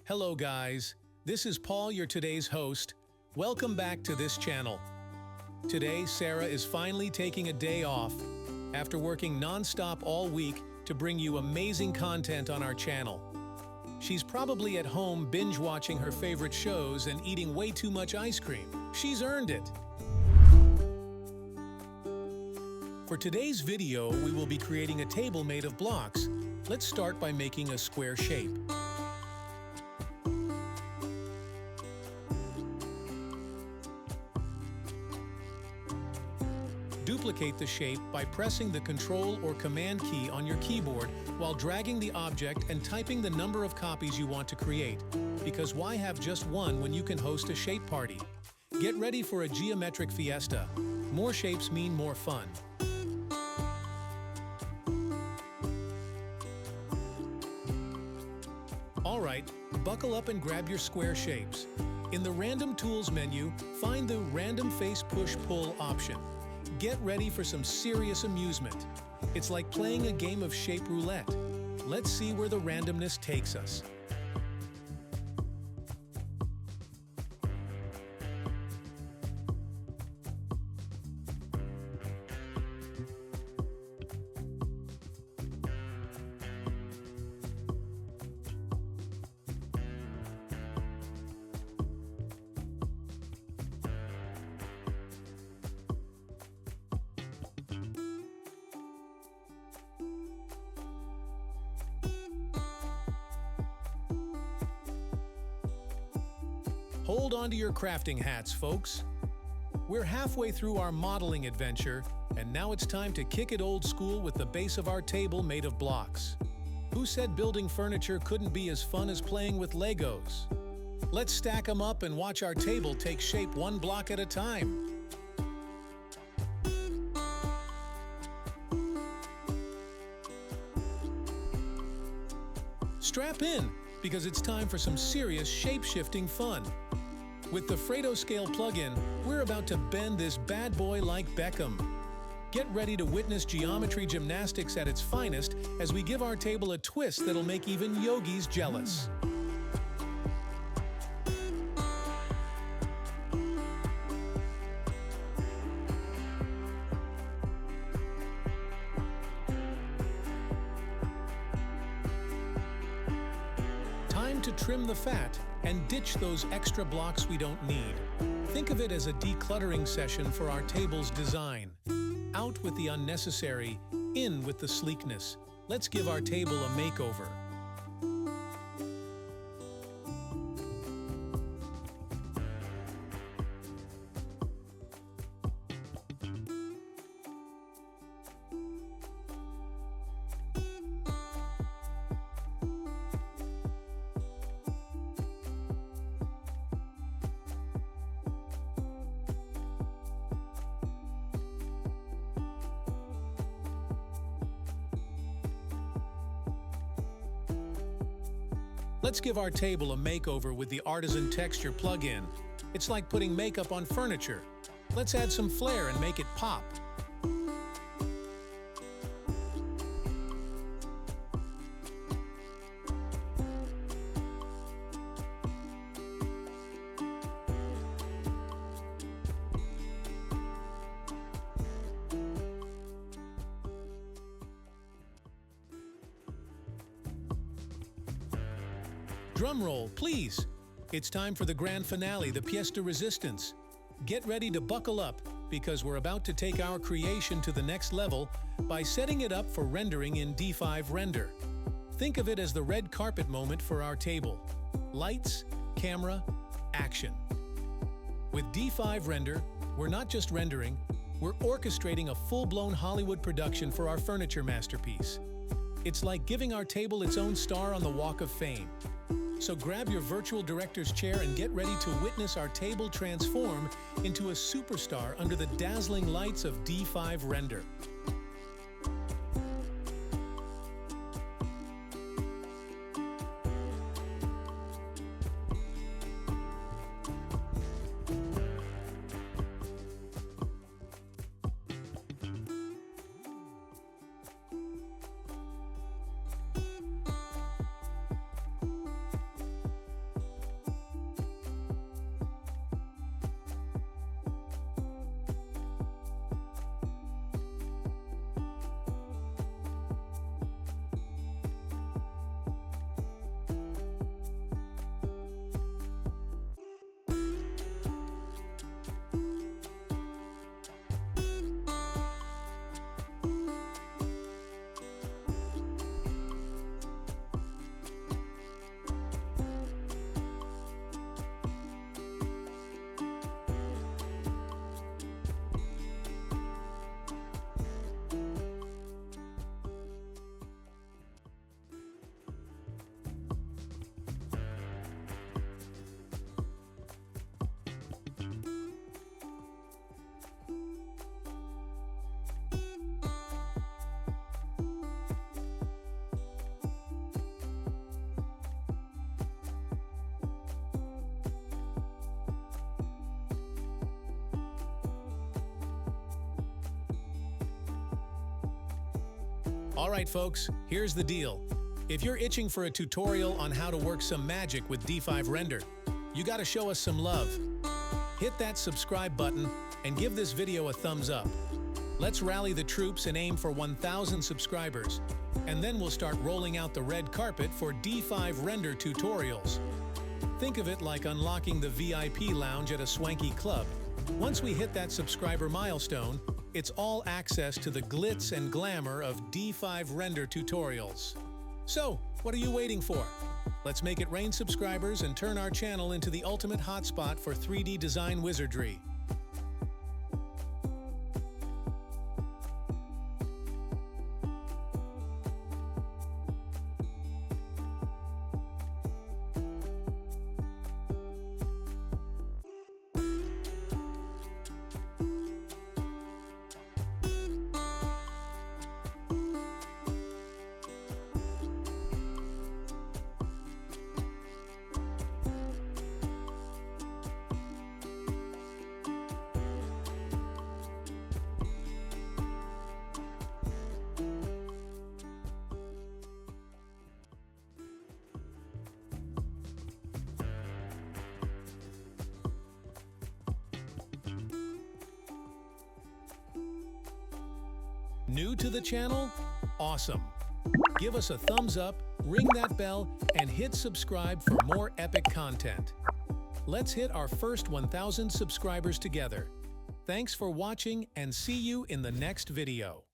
Hello guys, this is Paul, your today's host. Welcome back to this channel. Today, Sarah is finally taking a day off after working non-stop all week to bring you amazing content on our channel. She's probably at home binge-watching her favorite shows and eating way too much ice cream. She's earned it. For today's video, we will be creating a table made of blocks. Let's start by making a square shape. Duplicate the shape by pressing the Control or Command key on your keyboard while dragging the object and typing the number of copies you want to create. Because why have just one when you can host a shape party? Get ready for a geometric fiesta. More shapes mean more fun. Alright, buckle up and grab your square shapes. In the Random Tools menu, find the Random Face Push-Pull option. Get ready for some serious amusement. It's like playing a game of shape roulette. Let's see where the randomness takes us. Hold on to your crafting hats, folks. We're halfway through our modeling adventure, and now it's time to kick it old school with the base of our table made of blocks. Who said building furniture couldn't be as fun as playing with Legos? Let's stack them up and watch our table take shape one block at a time. Strap in, because it's time for some serious shape-shifting fun. With the FredoScale plugin, we're about to bend this bad boy like Beckham. Get ready to witness geometry gymnastics at its finest as we give our table a twist that'll make even yogis jealous. Time to trim the fat and ditch those extra blocks we don't need. Think of it as a decluttering session for our table's design. Out with the unnecessary, in with the sleekness. Let's give our table a makeover. Let's give our table a makeover with the Artisan Texture plugin. It's like putting makeup on furniture. Let's add some flair and make it pop. Drum roll, please. It's time for the grand finale, the pièce de résistance. Get ready to buckle up, because we're about to take our creation to the next level by setting it up for rendering in D5 Render. Think of it as the red carpet moment for our table. Lights, camera, action. With D5 Render, we're not just rendering, we're orchestrating a full-blown Hollywood production for our furniture masterpiece. It's like giving our table its own star on the Walk of Fame. So grab your virtual director's chair and get ready to witness our table transform into a superstar under the dazzling lights of D5 Render. All right, folks, here's the deal. If you're itching for a tutorial on how to work some magic with D5 Render, you gotta show us some love. Hit that subscribe button and give this video a thumbs up. Let's rally the troops and aim for 1,000 subscribers, and then we'll start rolling out the red carpet for D5 Render tutorials. Think of it like unlocking the VIP lounge at a swanky club. Once we hit that subscriber milestone, it's all access to the glitz and glamour of D5 Render tutorials. So, what are you waiting for? Let's make it rain subscribers and turn our channel into the ultimate hotspot for 3D design wizardry. New to the channel? Awesome! Give us a thumbs up, ring that bell, and hit subscribe for more epic content. Let's hit our first 1,000 subscribers together. Thanks for watching and see you in the next video.